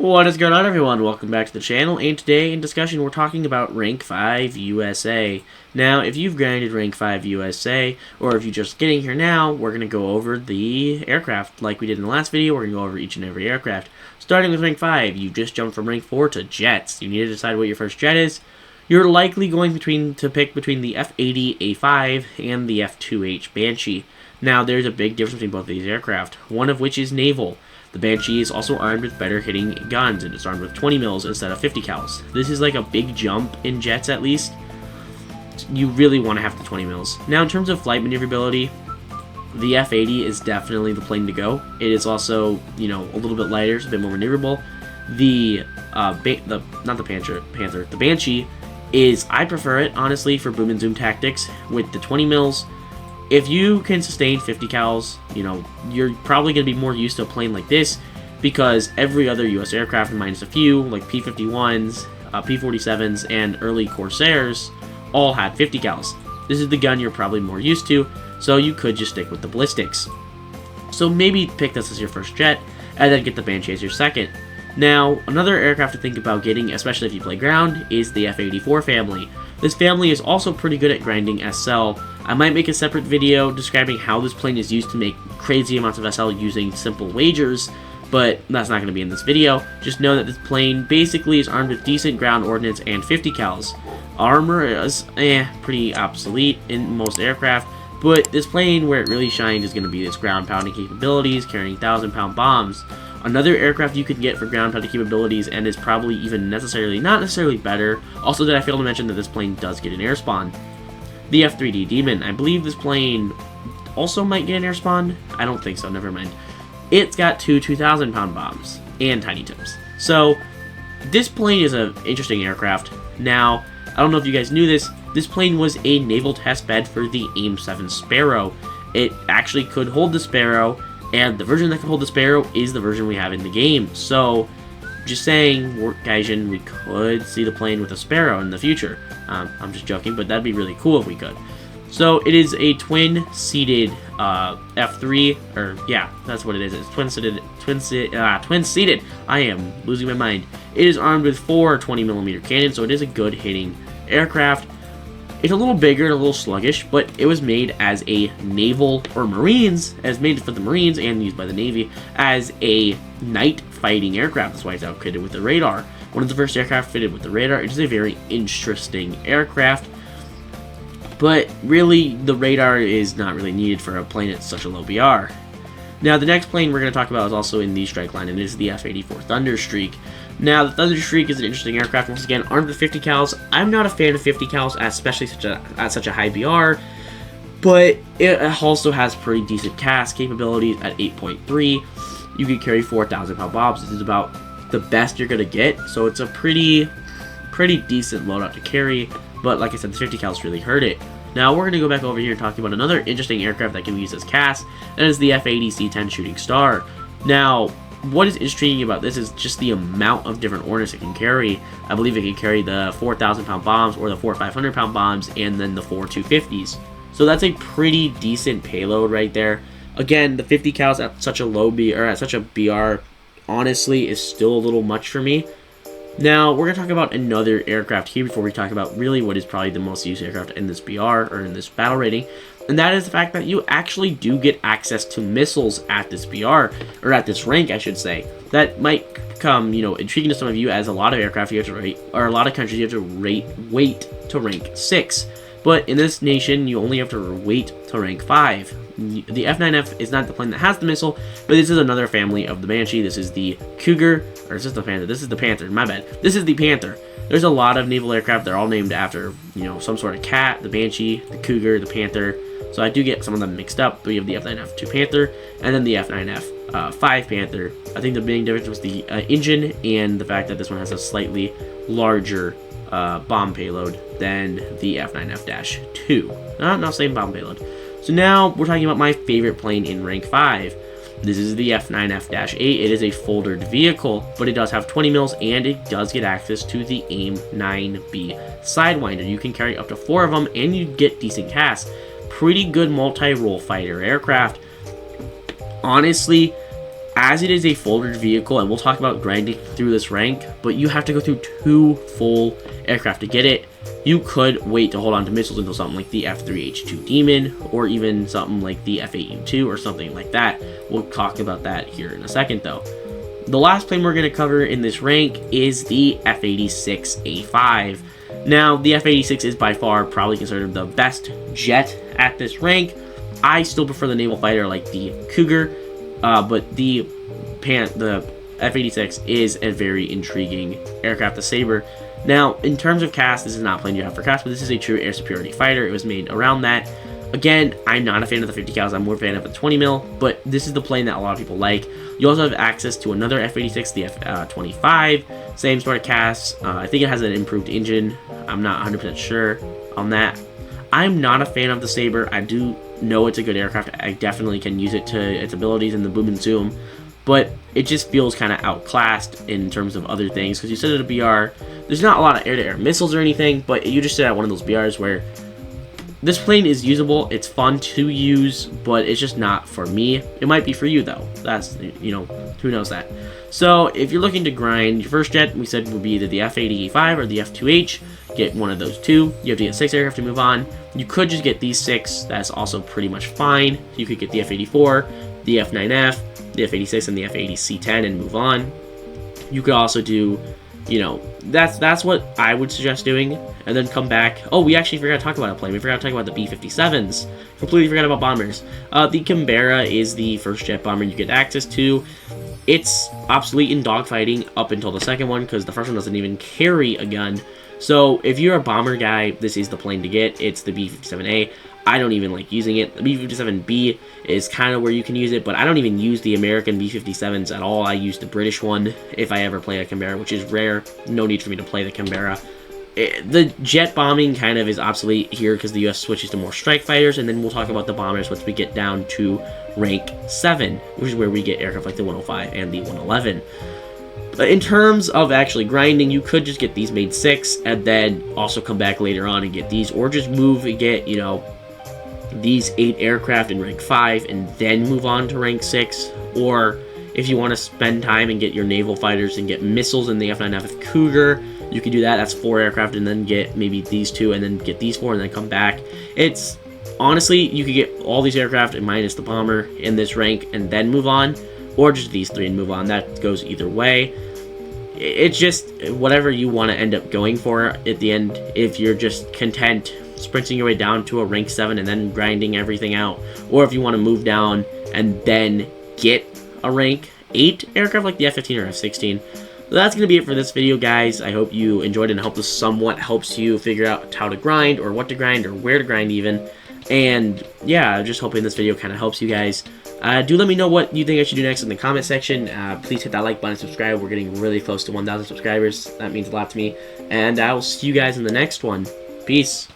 What is going on, everyone? Welcome back to the channel, and today in discussion we're talking about Rank 5 USA. Now, if you've grinded Rank 5 USA, or if you're just getting here now, we're going to go over the aircraft. Like we did in the last video, we're going to go over each and every aircraft. Starting with Rank 5, you just jumped from Rank 4 to jets. You need to decide what your first jet is. You're likely going to pick between the F-80A5 and the F-2H Banshee. Now, there's a big difference between both of these aircraft, one of which is naval. The Banshee is also armed with better hitting guns, and it's armed with 20 mils instead of 50 cals. This is like a big jump in jets, at least. You really want to have the 20 mils. Now, in terms of flight maneuverability, the F-80 is definitely the plane to go. It is also, a little bit lighter, it's a bit more maneuverable. The Banshee is, I prefer it, honestly, for boom and zoom tactics with the 20 mils. If you can sustain 50 cals, you're probably going to be more used to a plane like this, because every other US aircraft, minus a few, like P-51s, P-47s, and early Corsairs, all had 50 cals. This is the gun you're probably more used to, so you could just stick with the ballistics. So maybe pick this as your first jet, and then get the Banshee as your second. Now, another aircraft to think about getting, especially if you play ground, is the F-84 family. This family is also pretty good at grinding SL. I might make a separate video describing how this plane is used to make crazy amounts of SL using simple wagers, but that's not going to be in this video. Just know that this plane basically is armed with decent ground ordnance and 50 cals. Armor is pretty obsolete in most aircraft, but this plane, where it really shines, is going to be its ground pounding capabilities, carrying 1,000-pound bombs. Another aircraft you could get for ground pounding capabilities, and is probably even not necessarily better. Also, did I fail to mention that this plane does get an air spawn? The F-3D Demon. I believe this plane also might get an air spawn. I don't think so, never mind. It's got two 2,000-pound bombs and tiny tips. So, this plane is an interesting aircraft. Now, I don't know if you guys knew this, this plane was a naval test bed for the AIM-7 Sparrow. It actually could hold the Sparrow, and the version that can hold the Sparrow is the version we have in the game. So, just saying, Gaijin, we could see the plane with a Sparrow in the future. I'm just joking, but that'd be really cool if we could. So, it is a twin-seated F3, or yeah, that's what it is. It's twin-seated. I am losing my mind. It is armed with 4 20mm cannons, so it is a good hitting aircraft. It's a little bigger and a little sluggish, but it was made as a naval, or Marines, as made for the Marines and used by the Navy, as a night fighting aircraft. That's why it's outfitted with the radar. One of the first aircraft fitted with the radar. It is a very interesting aircraft, but really, the radar is not really needed for a plane at such a low BR. Now, the next plane we're going to talk about is also in the strike line, and it is the F-84 Thunderstreak. Now, the Thunderstreak is an interesting aircraft, once again, armed with 50 cals. I'm not a fan of 50 cals, especially at such a high BR, but it also has pretty decent CAS capabilities at 8.3. You can carry 4,000-pound bombs. This is about the best you're going to get, so it's a pretty decent loadout to carry, but like I said, the 50 cals really hurt it. Now, we're going to go back over here and talk about another interesting aircraft that can be used as CAS, and that is the F-80 C-10 Shooting Star. Now, what is intriguing about this is just the amount of different ordnance it can carry. I believe it can carry the 4,000-pound bombs, or the 4 500-pound bombs, and then the 4 250s. So that's a pretty decent payload right there. Again, the 50 cals at such a low BR, or at such a BR, honestly, is still a little much for me. Now, we're going to talk about another aircraft here before we talk about really what is probably the most used aircraft in this BR, or in this battle rating, and that is the fact that you actually do get access to missiles at this BR, or at this rank, I should say. That might become, intriguing to some of you, as a lot of aircraft you have to rate, or a lot of countries you have to wait to rank 6. But in this nation, you only have to wait to rank 5. The F-9F is not the plane that has the missile, but this is another family of the Banshee. This is the Cougar, or is this the Panther? This is the Panther, my bad. This is the Panther. There's a lot of naval aircraft. They're all named after, some sort of cat, the Banshee, the Cougar, the Panther. So I do get some of them mixed up. We have the F-9F2 Panther, and then the F-9F5 Panther. I think the main difference was the engine, and the fact that this one has a slightly larger bomb payload than the F-9F-2. Not same bomb payload. So now we're talking about my favorite plane in rank 5. This is the F-9F-8. It is a foldered vehicle, but it does have 20 mils, and it does get access to the AIM-9B Sidewinder. You can carry up to 4 of them, and you get decent CAS. Pretty good multi-role fighter aircraft. Honestly, as it is a folded vehicle, and we'll talk about grinding through this rank, but you have to go through 2 full aircraft to get it. You could wait to hold on to missiles until something like the F3H2 Demon, or even something like the F8U2 or something like that. We'll talk about that here in a second though. The last plane we're going to cover in this rank is the F86A5. Now, the F86 is by far probably considered the best jet at this rank. I still prefer the naval fighter like the Cougar, but the F86 is a very intriguing aircraft, the Sabre. Now, in terms of cast, this is not a plane you have for cast, but this is a true air superiority fighter. It was made around that. Again, I'm not a fan of the 50 cals. I'm more a fan of the 20 mil, but this is the plane that a lot of people like. You also have access to another F86, the F25, same sort of cast. I think it has an improved engine. I'm not 100% sure on that. I'm not a fan of the Sabre. I do know it's a good aircraft. I definitely can use it to its abilities in the boom and zoom, but it just feels kind of outclassed in terms of other things, because you sit at a BR, there's not a lot of air-to-air missiles or anything, but you just sit at one of those BRs where this plane is usable, it's fun to use, but it's just not for me. It might be for you though. That's, you know, who knows that. So if you're looking to grind, your first jet, we said, would be either the F80A5 or the F2H. Get one of those two. You have to get 6 aircraft to move on. You could just get these 6. That's also pretty much fine. You could get the F84, the F9F, the F86, and the F80C10 and move on. You could also do, you know, that's what I would suggest doing, and then come back. Oh, we actually forgot to talk about a plane. We forgot to talk about the B-57s. Completely forgot about bombers. The Canberra is the first jet bomber you get access to. It's obsolete in dogfighting up until the second one, because the first one doesn't even carry a gun. So if you're a bomber guy, this is the plane to get. It's the B-57A. I don't even like using it. The B-57B is kind of where you can use it, but I don't even use the American B-57s at all. I use the British one if I ever play a Canberra, which is rare. No need for me to play the Canberra. The jet bombing kind of is obsolete here because the US switches to more strike fighters, and then we'll talk about the bombers once we get down to rank 7, which is where we get aircraft like the 105 and the 111. In terms of actually grinding, you could just get these made 6 and then also come back later on and get these, or just move and get, you know, these 8 aircraft in rank 5 and then move on to rank 6. Or if you want to spend time and get your naval fighters and get missiles in the F9F Cougar, you could do that. That's 4 aircraft, and then get maybe these 2 and then get these 4 and then come back. It's honestly, you could get all these aircraft and minus the bomber in this rank and then move on, or just these 3 and move on. That goes either way. It's just whatever you want to end up going for at the end. If you're just content sprinting your way down to a rank 7 and then grinding everything out, or if you want to move down and then get a rank 8 aircraft like the F-15 or F-16. That's going to be it for this video, guys. I hope you enjoyed it and I hope this somewhat helps you figure out how to grind, or what to grind, or where to grind even. And yeah, just hoping this video kind of helps you guys. Do let me know what you think I should do next in the comment section. Please hit that like button and subscribe. We're getting really close to 1,000 subscribers. That means a lot to me. And I will see you guys in the next one. Peace.